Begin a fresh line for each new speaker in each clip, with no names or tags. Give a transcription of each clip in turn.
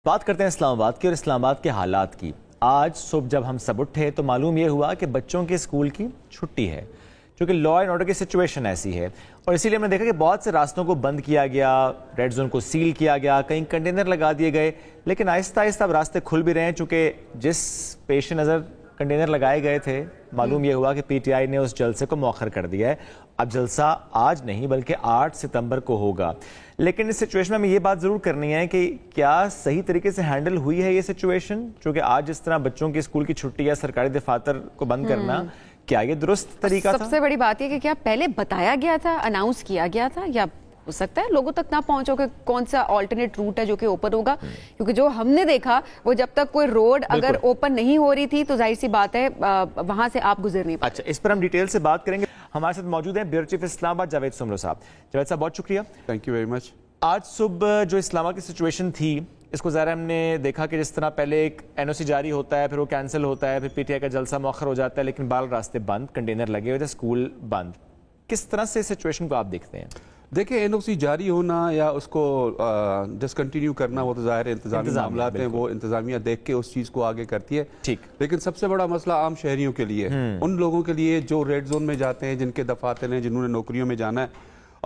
बात करते हैं इस्लामाबाद की और इस्लामाबाद के हालात की। आज सुबह जब हम सब उठे तो मालूम ये हुआ कि बच्चों के स्कूल की छुट्टी है, क्योंकि लॉ एंड ऑर्डर की सिचुएशन ऐसी है। और इसीलिए हमने देखा कि बहुत से रास्तों को बंद किया गया, रेड जोन को सील किया गया, कहीं कंटेनर लगा दिए गए। लेकिन आहिस्ता आहिस्ता अब रास्ते खुल भी रहे हैं, चूँकि जिस पेश नज़र कंटेनर लगाए गए थे मालूम यह हुआ कि पीटीआई ने उस जलसे को मौखर कर दिया है। अब जलसा आज नहीं बल्कि 8 सितंबर को होगा। लेकिन इस सिचुएशन में हमें ये बात ज़रूर करनी है कि क्या सही तरीके से हैंडल हुई है ये सिचुएशन, क्योंकि आज जिस तरह बच्चों की स्कूल की छुट्टी या सरकारी दफातर को बंद करना, क्या ये दुरुस्त तरीका था?
सबसे बड़ी बात है कि क्या पहले बताया गया था, अनाउंस किया गया था, या हो सकता है लोगों तक ना पहुंचो कि कौन सा ऑल्टरनेट रूट है जो कि ओपन होगा। क्योंकि जो हमने देखा वो जब तक कोई रोड अगर ओपन नहीं हो रही थी तो जाहिर सी बात है वहां से आप गुजर नहीं पाए।
अच्छा, इस पर हम डिटेल से बात करेंगे। हमारे साथ मौजूद हैं ब्यूरो चीफ इस्लामाबाद जावेद सुमरो साहब। जावेद साहब बहुत शुक्रिया,
थैंक यू वेरी मच।
आज सुबह जो इस्लामाबाद की सिचुएशन थी इसको ज़रा हमने देखा कि जिस तरह पहले एक एनओसी जारी होता है, फिर वो कैंसिल होता है, फिर पीटीआई का जलसा मौखर हो जाता है, लेकिन बाल रास्ते बंद, कंटेनर लगे हुए थे, स्कूल बंद। किस तरह से सिचुएशन को आप देखते हैं?
देखिए, एनओसी जारी होना या उसको डिसकंटिन्यू करना वो तो ज़ाहिर इंतजामी मामला हैं, वो इंतजामिया देख के उस चीज़ को आगे करती है।
ठीक,
लेकिन सबसे बड़ा मसला आम शहरियों के लिए, उन लोगों के लिए जो रेड जोन में जाते हैं, जिनके दफातर हैं, जिन्होंने नौकरियों में जाना है।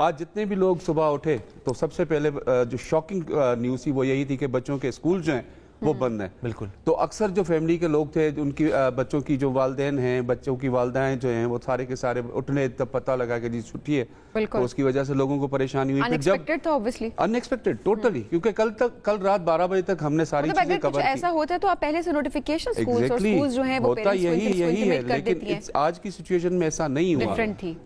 आज जितने भी लोग सुबह उठे तो सबसे पहले जो शॉकिंग न्यूज़ थी वो यही थी कि बच्चों के स्कूल जो हैं वो बंद है।
बिल्कुल।
तो अक्सर जो फैमिली के लोग थे, उनकी बच्चों की जो वालदेन हैं, बच्चों की वालदाएं जो हैं, वो सारे के सारे उठने तब पता लगा कि जी छुट्टी है, तो उसकी वजह से लोगों को परेशानी हुई।
अनएक्सपेक्टेड था ऑब्वियसली,
अनएक्सपेक्टेड टोटली, क्योंकि कल रात 12 बजे तक हमने सारी चीजें कवर की।
ऐसा होता है तो आप पहले से नोटिफिकेशन स्कूल्स और स्कूल्स जो हैं वो
होता यही है, लेकिन आज की सिचुएशन में ऐसा नहीं हुआ।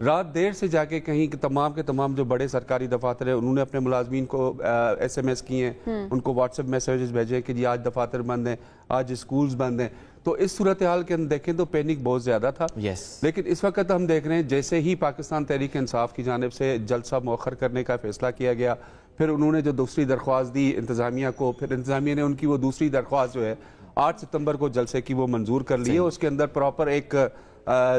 रात देर से जाके कहीं तमाम के तमाम जो बड़े सरकारी दफातर है उन्होंने अपने मुलाजमीन को SMS किए हैं, उनको व्हाट्सएप मैसेजेस भेजे कि जी आज दफातर बंद है, आज स्कूल्स बंद हैं। तो इस सूरत हाल के अंदर देखें तो पैनिक बहुत ज्यादा था। लेकिन इस वक्त हम देख रहे हैं जैसे ही पाकिस्तान तहरीक इंसाफ की जानिब से जलसा मौखर करने का फैसला किया गया, फिर उन्होंने जो दूसरी दरख्वास्त दी इंतजामिया को, फिर इंतजामिया ने उनकी वो दूसरी दरख्वास्त जो है 8 सितंबर को जलसे की वो मंजूर कर ली है। उसके अंदर प्रॉपर एक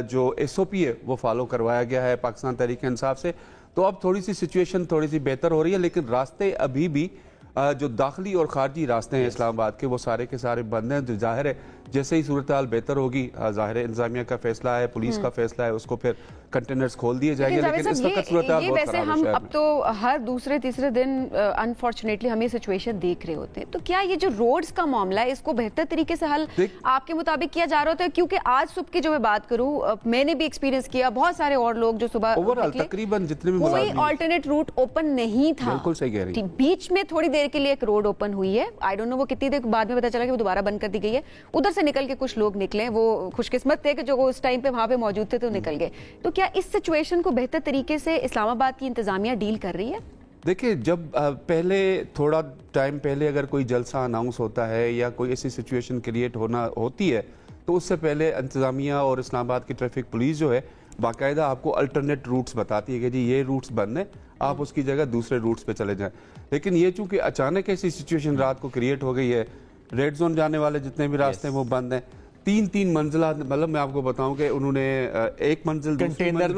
जो SOP है वो फॉलो करवाया गया है पाकिस्तान तहरीक इंसाफ से। तो अब थोड़ी सी सिचुएशन थोड़ी सी बेहतर हो रही है, लेकिन रास्ते अभी भी जो दाखिली और खारजी रास्ते हैं इस्लामाबाद के वो सारे के सारे बंद हैं। जो जाहिर है जैसे ही सूरत हाल बेहतर होगी, जाहिर है इंतजामिया का फैसला है, पुलिस का फैसला है, उसको फिर कंटेनर्स खोल दिए जाएंगे। लेकिन इस वक्त सूरत हाल बहुत खराब है।
हम अब तो हर दूसरे तीसरे दिन अनफॉर्चुनेटली हम ये सिचुएशन देख रहे होते हैं। तो क्या ये जो रोड्स का मामला है इसको बेहतर तरीके से हल आपके मुताबिक किया जा रहा होता है? क्योंकि आज सुबह की जो मैं बात करूं, मैंने भी एक्सपीरियंस किया, बहुत सारे और लोग जो सुबह
ओवरऑल तकरीबन जितने भी
कोई ऑल्टरनेट रूट ओपन नहीं था।
बिल्कुल सही कह रही है।
बीच में थोड़ी देर के लिए एक रोड ओपन हुई है, आई डोंट नो वो कितनी देर बाद में पता चला कि वो दोबारा बंद कर दी गई है। उधर से निकल के कुछ लोग निकले, वो खुशकिस्मत थे कि जो उस टाइम पे वहां पे मौजूद थे तो निकल गए। तो क्या इस सिचुएशन को बेहतर तरीके से इस्लामाबाद की इंतजामिया डील कर रही है?
देखिए, जब पहले थोड़ा टाइम पहले अगर कोई जलसा अनाउंस होता है या कोई ऐसी सिचुएशन क्रिएट होती है तो उससे पहले इंतजामिया और इस्लामाबाद की ट्रैफिक पुलिस जो है बाकायदा आपको अल्टरनेट रूट्स बताती है कि जी ये रूट्स बंद है, आप उसकी जगह दूसरे रूट्स पे चले जाएं। लेकिन ये चूंकि अचानक ऐसी सिचुएशन रात को क्रिएट हो गई है, रेड जोन जाने वाले जितने भी रास्ते हैं वो बंद हैं। 3-3 मंजिला, मतलब मैं आपको बताऊं कि उन्होंने एक मंजिल कंटेनर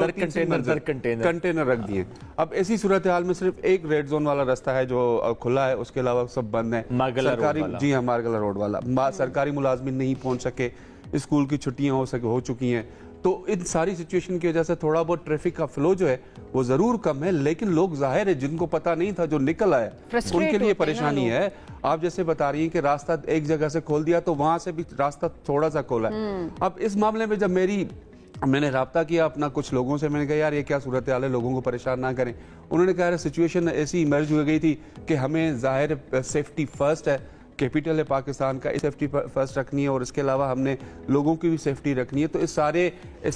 रख दिए। अब ऐसी सूरत हाल में सिर्फ एक रेड जोन वाला रास्ता है जो खुला है, उसके अलावा सब बंद है। सरकारी, जी हाँ, मारगला रोड वाला सरकारी मुलाजमिन नहीं पहुंच सके, स्कूल की छुट्टियां हो चुकी हैं। तो इन सारी सिचुएशन की वजह से थोड़ा बहुत ट्रैफिक का फ्लो जो है वो जरूर कम है, लेकिन लोग जाहिर है जिनको पता नहीं था, जो निकल आए, उनके लिए परेशानी है। आप जैसे बता रही हैं कि रास्ता एक जगह से खोल दिया तो वहां से भी रास्ता थोड़ा सा खोला है। अब इस मामले में जब मैंने राब्ता किया अपना कुछ लोगों से, मैंने कहा यार ये क्या सूरत हाल है, लोगों को परेशान ना करें। उन्होंने कहा सिचुएशन ऐसी इमर्ज हो गई थी कि हमें जाहिर सेफ्टी फर्स्ट है, कैपिटल है पाकिस्तान का, सेफ्टी फर्स्ट रखनी है और इसके अलावा हमने लोगों की भी सेफ्टी रखनी है। तो इस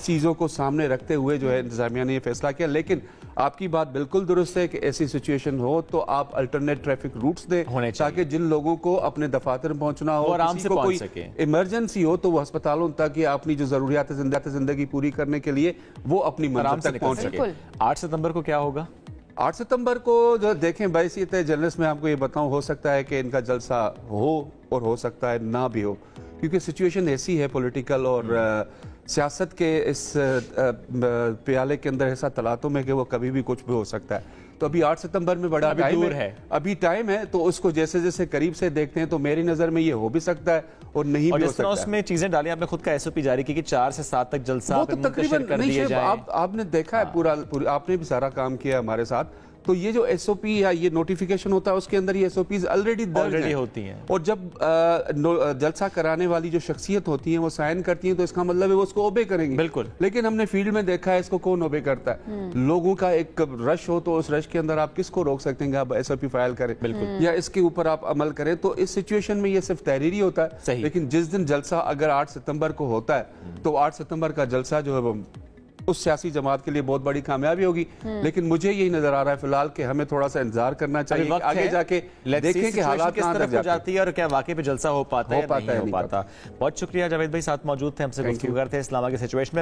चीज़ों को सामने रखते हुए जो है इंतजामिया ने ये फैसला किया। लेकिन आपकी बात बिल्कुल दुरुस्त है कि ऐसी सिचुएशन हो तो आप अल्टरनेट ट्रैफिक रूट्स दें ताकि जिन लोगों को अपने दफातर पहुंचना हो,
आराम से
कोई इमरजेंसी हो तो वो अस्पतालों तक या अपनी जो जरूरियात जिंदगी पूरी करने के लिए वो अपनी मंजिल तक पहुंच सके।
8 सितंबर को क्या होगा?
8 सितंबर को जो देखें बैसियत जर्नलिस्ट में आपको ये बताऊं, हो सकता है कि इनका जलसा हो और हो सकता है ना भी हो, क्योंकि सिचुएशन ऐसी है पॉलिटिकल और सियासत के इस प्याले के अंदर ऐसा तलातुम है कि वो कभी भी कुछ भी हो सकता है। तो अभी 8 सितंबर में बड़ा
अभी
टाइम
दूर
है,
है।
अभी टाइम है, तो उसको जैसे जैसे करीब से देखते हैं तो मेरी नजर में ये हो भी सकता है और नहीं
और
भी हो
जिस तरह
सकता है।
उसमें चीजें डाली, आपने खुद का एसओपी जारी की कि 4 से 7 तक जलसा
वो
पे
तो
मुंतशिर
तकरीबन
कर
नहीं
दिए
शेफ,
जाएं।
आपने देखा है पूरा आपने भी सारा काम किया है हमारे साथ, तो ये जो एसओपी या ये नोटिफिकेशन होता है उसके अंदर ये एसओपीज ऑलरेडी दर्ज हैं
होती हैं।
और जब जलसा कराने वाली जो शख्सियत होती है वो साइन करती है तो इसका मतलब है वो उसको ओबे करेंगे।
बिल्कुल।
लेकिन हमने फील्ड में देखा है इसको कौन ओबे करता है। लोगों का एक रश हो तो उस रश के अंदर आप किसको रोक सकते हैं कि आप एसओपी फाइल करें
बिल्कुल।
या इसके ऊपर आप अमल करें। तो इस सिचुएशन में ये सिर्फ तहरीरी होता है।
सही।
लेकिन जिस दिन जलसा अगर 8 सितंबर को होता है तो 8 सितंबर का जलसा जो है वो उस सियासी जमात के लिए बहुत बड़ी कामयाबी होगी। लेकिन मुझे यही नजर आ रहा है फिलहाल कि हमें थोड़ा सा इंतजार करना चाहिए कि आगे जाके देखें कि हालात
किस
कहां
तरफ
तक जाते हैं।
जाती है और क्या वाकई पे जलसा हो पाता है या नहीं हो पाता। बहुत शुक्रिया जावेद भाई, साथ मौजूद थे, हमसे गुफ्तगू करते हैं इस्लामा की सिचुएशन में।